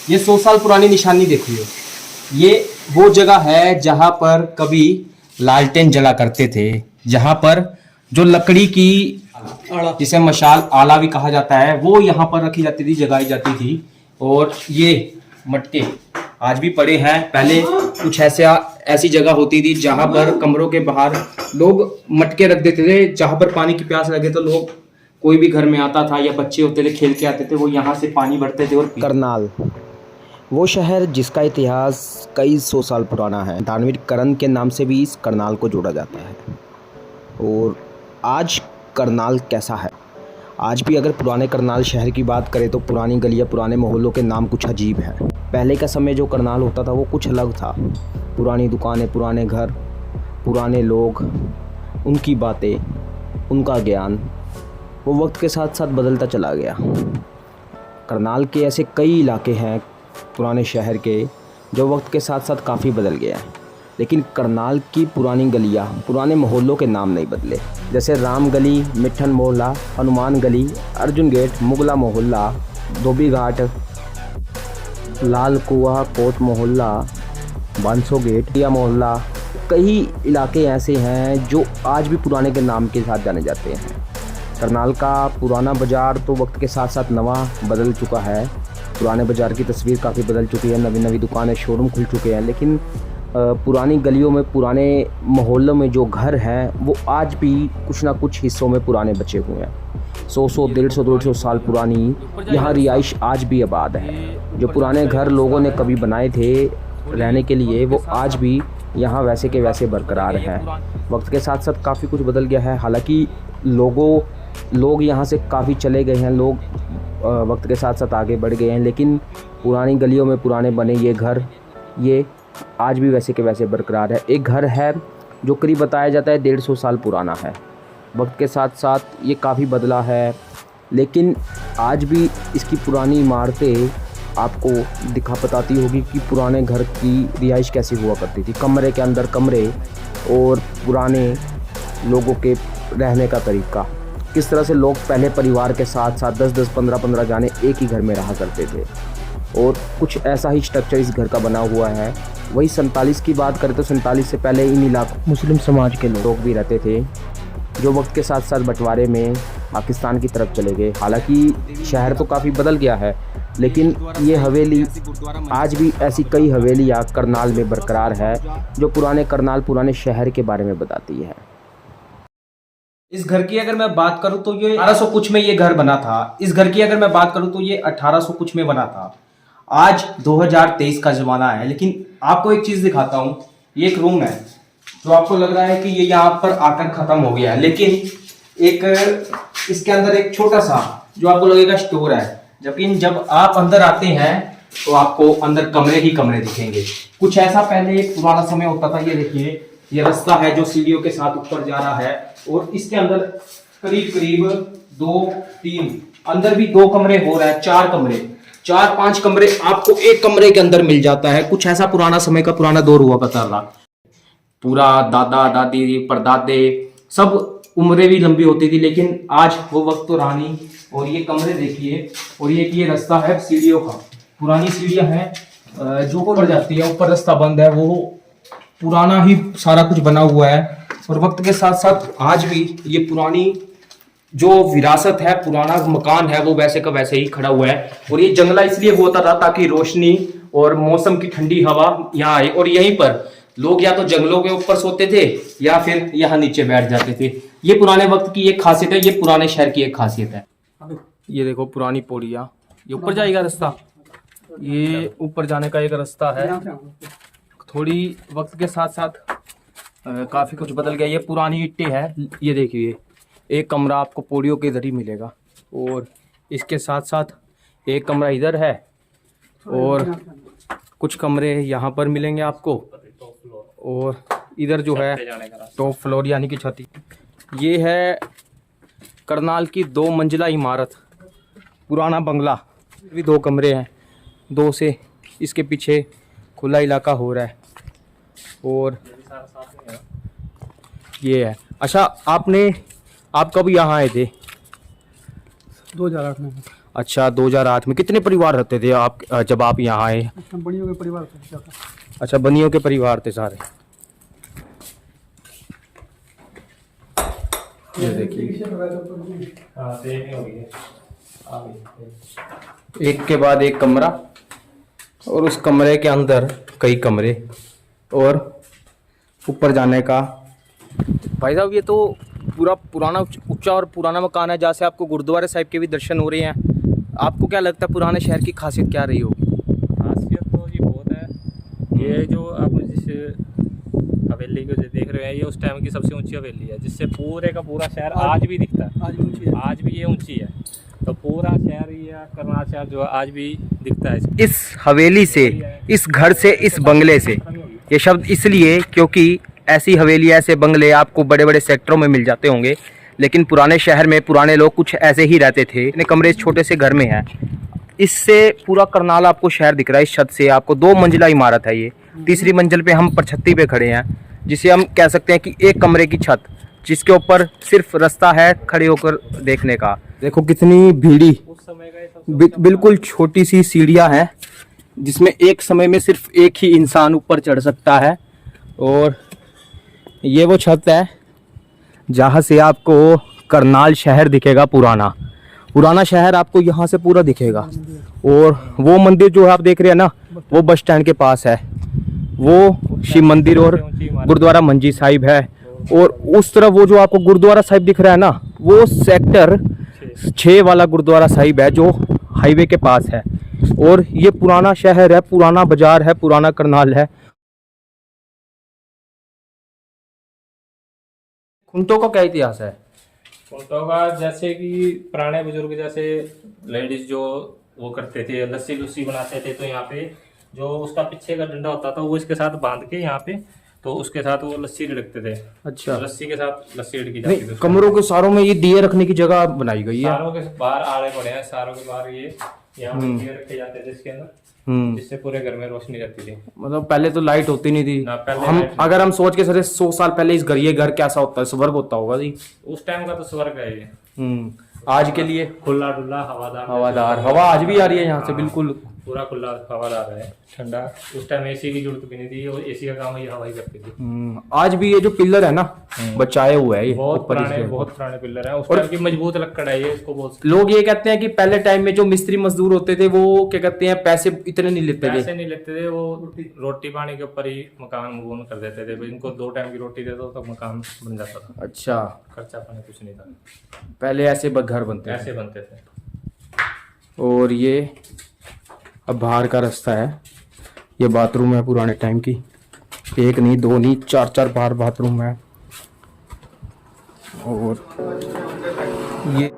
ये 100 साल पुरानी निशानी देखिए। ये वो जगह है जहां पर कभी लालटेन जला करते थे, जहां पर जो लकड़ी की जिसे मशाल आला भी कहा जाता है वो यहाँ पर रखी जाती थी, जगाई जाती थी। और ये मटके आज भी पड़े हैं। पहले कुछ ऐसी जगह होती थी जहां पर कमरों के बाहर लोग मटके रख देते थे, जहां पर पानी की प्यास लगे तो लोग, कोई भी घर में आता था या बच्चे होते थे खेल के आते थे, वो यहाँ से पानी भरते थे। और करनाल वो शहर जिसका इतिहास कई सौ साल पुराना है। दानवीर करण के नाम से भी इस करनाल को जोड़ा जाता है। और आज करनाल कैसा है? आज भी अगर पुराने करनाल शहर की बात करें तो पुरानी गलियां, पुराने मोहल्लों के नाम कुछ अजीब हैं। पहले का समय जो करनाल होता था वो कुछ अलग था। पुरानी दुकानें, पुराने घर, पुराने लोग, उनकी बातें, उनका ज्ञान, वो वक्त के साथ साथ बदलता चला गया। करनाल के ऐसे कई इलाके हैं पुराने शहर के जो वक्त के साथ साथ काफ़ी बदल गए हैं, लेकिन करनाल की पुरानी गलियां, पुराने मोहल्लों के नाम नहीं बदले। जैसे राम गली, मिठन मोहल्ला, हनुमान गली, अर्जुन गेट, मुगला मोहल्ला, धोबी घाट, लाल कुआं, कोट मोहल्ला, बांसो गेट या मोहल्ला, कई इलाके ऐसे हैं जो आज भी पुराने के नाम के साथ जाने जाते हैं। करनाल का पुराना बाज़ार तो वक्त के साथ साथ नवा बदल चुका है। पुराने बाज़ार की तस्वीर काफ़ी बदल चुकी है, नवी नवी दुकानें, शोरूम खुल चुके हैं, लेकिन पुरानी गलियों में, पुराने मोहल्लों में जो घर हैं वो आज भी कुछ ना कुछ हिस्सों में पुराने बचे हुए हैं। 100 150 साल पुरानी यहाँ रिहाइश आज भी आबाद है। जो पुराने घर लोगों ने कभी बनाए थे रहने के लिए, वो आज भी यहाँ वैसे के वैसे बरकरार हैं। वक्त के साथ साथ काफ़ी कुछ बदल गया है। हालांकि लोग यहाँ से काफ़ी चले गए हैं, लोग वक्त के साथ साथ आगे बढ़ गए हैं, लेकिन पुरानी गलियों में पुराने बने ये घर, ये आज भी वैसे के वैसे बरकरार है। एक घर है जो करीब बताया जाता है 150 साल पुराना है। वक्त के साथ साथ ये काफ़ी बदला है, लेकिन आज भी इसकी पुरानी इमारतें आपको बताती होगी कि पुराने घर की रिहाइश कैसी हुआ करती थी। कमरे के अंदर कमरे और पुराने लोगों के रहने का तरीका, किस तरह से लोग पहले परिवार के साथ साथ 10-10, 15-15 जाने एक ही घर में रहा करते थे। और कुछ ऐसा ही स्ट्रक्चर इस घर का बना हुआ है। वही 47 की बात करें तो 47 से पहले इन इलाकों मुस्लिम समाज के लोग भी रहते थे, जो वक्त के साथ साथ बंटवारे में पाकिस्तान की तरफ चले गए। हालांकि शहर तो काफ़ी बदल गया है, लेकिन ये हवेली आज भी ऐसी कई हवेलियाँ करनाल में बरकरार है जो पुराने करनाल, पुराने शहर के बारे में बताती है। इस घर की अगर मैं बात करूं तो ये 1800 कुछ में ये घर बना था। इस घर की अगर मैं बात करूं तो ये 1800 कुछ में बना था। आज 2023 का ज़माना है, लेकिन आपको एक चीज़ दिखाता हूँ। ये एक रूम है जो आपको लग रहा है कि ये यहाँ पर आकर ख़त्म हो गया है, लेकिन एक इसके अंदर एक छोटा सा जो आपको लगेगा स्टोर है। जबकि जब आप अंदर आते हैं तो आपको अंदर कमरे ही कमरे दिखेंगे। कुछ ऐसा पहले एक पुराना समय होता था। ये देखिए, ये रास्ता है जो सीढ़ियों के साथ ऊपर जा रहा है, और इसके अंदर करीब 2-3 अंदर भी 2 कमरे हो रहा है, 4 कमरे, 4-5 कमरे आपको एक कमरे के अंदर मिल जाता है। कुछ ऐसा पुराना समय का पुराना दौर हुआ करता था। पूरा दादा दादी परदादे सब उम्रें भी लंबी होती थी, लेकिन आज वो वक्त तो रहा नहीं। और ये कमरे देखिए, और ये रास्ता है सीढ़ियों का, पुरानी सीढ़ियां हैं जो ऊपर जाती है, ऊपर रास्ता बंद है, वो पुराना ही सारा कुछ बना हुआ है। और वक्त के साथ साथ आज भी ये पुरानी जो विरासत है, पुराना मकान है, वो वैसे का वैसे ही खड़ा हुआ है। और ये जंगला इसलिए होता था ताकि रोशनी और मौसम की ठंडी हवा यहाँ आए, और यहीं पर लोग या तो जंगलों के ऊपर सोते थे या फिर यहाँ नीचे बैठ जाते थे। ये पुराने वक्त की एक खासियत है, ये पुराने शहर की एक खासियत है। ये देखो पुरानी पौड़ियाँ, ये ऊपर जाएगा रास्ता, ये ऊपर जाने का एक रास्ता है। थोड़ी वक्त के साथ साथ काफ़ी कुछ बदल गया। ये पुरानी ईंटें हैं। ये देखिए, एक कमरा आपको पौड़ियों के इधर ही मिलेगा, और इसके साथ साथ एक कमरा इधर है, और कुछ कमरे यहाँ पर मिलेंगे आपको, और इधर जो है टॉप फ्लोर यानी कि छत। ये है करनाल की 2 मंजिला इमारत, पुराना बंगला। भी 2 कमरे हैं, 2 से इसके पीछे खुला इलाका हो रहा है। और ये है। अच्छा, आप कब यहाँ आए थे? 2008 में। अच्छा, 2008 में कितने परिवार रहते थे आप जब आप यहाँ आए? बनियों के परिवार थे क्या था? अच्छा, बनियों के परिवार थे सारे। ये देखिए, एक के बाद एक कमरा, और उस कमरे के अंदर कई कमरे, और ऊपर जाने का। भाई साहब, ये तो पूरा पुराना ऊंचा और पुराना मकान है, जहाँ से आपको गुरुद्वारा साहिब के भी दर्शन हो रहे हैं। आपको क्या लगता है पुराने शहर की खासियत क्या रही होगी? खासियत तो जी बहुत है। ये जो आप जिस हवेली को जो देख रहे हैं, ये उस टाइम की सबसे ऊंची हवेली है, जिससे पूरे का पूरा शहर आज भी दिखता है। आज भी ऊंची है। आज भी ये ऊंची है, तो पूरा शहर या करनाल शहर जो आज भी दिखता है। इस हवेली से, इस घर से, इस बंगले से, ये शब्द इसलिए क्योंकि ऐसी हवेली, ऐसे बंगले आपको बड़े बड़े सेक्टरों में मिल जाते होंगे, लेकिन पुराने शहर में पुराने लोग कुछ ऐसे ही रहते थे। इतने कमरे इस छोटे से घर में हैं। इससे पूरा करनाल आपको शहर दिख रहा है। इस छत से आपको 2 मंजिला इमारत है ये। तीसरी मंजिल पे हम परछत्ती पे खड़े हैं, जिसे हम कह सकते हैं कि एक कमरे की छत, जिसके ऊपर सिर्फ रास्ता है खड़े होकर देखने का। देखो कितनी भीड़ी, उस समय का ये सबसे बिल्कुल छोटी सी सीढ़ियाँ हैं, जिसमें एक समय में सिर्फ एक ही इंसान ऊपर चढ़ सकता है। और ये वो छत है जहाँ से आपको करनाल शहर दिखेगा, पुराना शहर आपको यहाँ से पूरा दिखेगा। और वो मंदिर जो आप देख रहे हैं ना, वो बस स्टैंड के पास है। वो शिव मंदिर और गुरुद्वारा मंजी साहिब है। और उस तरफ वो जो आपको गुरुद्वारा साहिब दिख रहा है ना, वो सेक्टर 6 वाला गुरुद्वारा साहिब है, जो हाईवे के पास है। और ये पुराना शहर है, पुराना बाजार है, पुराना करनाल है। खुंटों का क्या इतिहास है? कुंटों का जैसे कि पुराने बुजुर्ग, जैसे लेडीज जो वो करते थे, लस्सी लुस्सी बनाते थे, तो यहाँ पे जो उसका पीछे का डंडा होता था वो इसके साथ बांध के यहाँ पे, तो उसके साथ वो लस्सी रिड़कते थे। अच्छा, लस्सी के साथ लस्सी रिड़की जाती थी। नहीं, कमरों के सारों में ये दिए रखने की जगह बनाई गई है। सारों के बाहर आड़े पड़े हैं, सारों के बाहर ये यहाँ पे दिए रखे जाते थे इसके अंदर, जिससे पूरे घर में रोशनी रहती थी। मतलब पहले तो लाइट होती नहीं थी। ना, पहले हम लाइट अगर हम सोच के चले 100 साल पहले इस घर, ये घर कैसा होता है, स्वर्ग होता होगा जी। उस टाइम का तो स्वर्ग है ये। आज के लिए खुला डुल्ला हवादार हवा आज भी आ रही है यहाँ से, बिल्कुल पूरा खुला हवादार है, ठंडा। उस टाइम एसी की जरूरत भी नहीं थी, और एसी का काम ये हवा ही करती थी। आज भी ये जो पिलर है ना, बचाए हुए है ये बहुत ऊपर इसके। बहुत पुराने पिलर है। उस टाइम की मजबूत लकड़ है ये, इसको बोल लोग ये कहते हैं कि पहले टाइम में जो मिस्त्री मजदूर होते थे, वो क्या कहते हैं, पैसे इतने नहीं लेते थे। पैसे नहीं लेते थे, वो रोटी पानी के ऊपर ही मकान मुगन कर देते थे। इनको 2 टाइम की रोटी देते तो मकान बन जाता था। अच्छा, खर्चा पानी कुछ नहीं था, पहले ऐसे घर बनते थे। ऐसे बनते थे। और ये अब बाहर का रास्ता है। ये बाथरूम है पुराने टाइम की, 1 नहीं 2 नहीं 4 बाहर बाथरूम है। और ये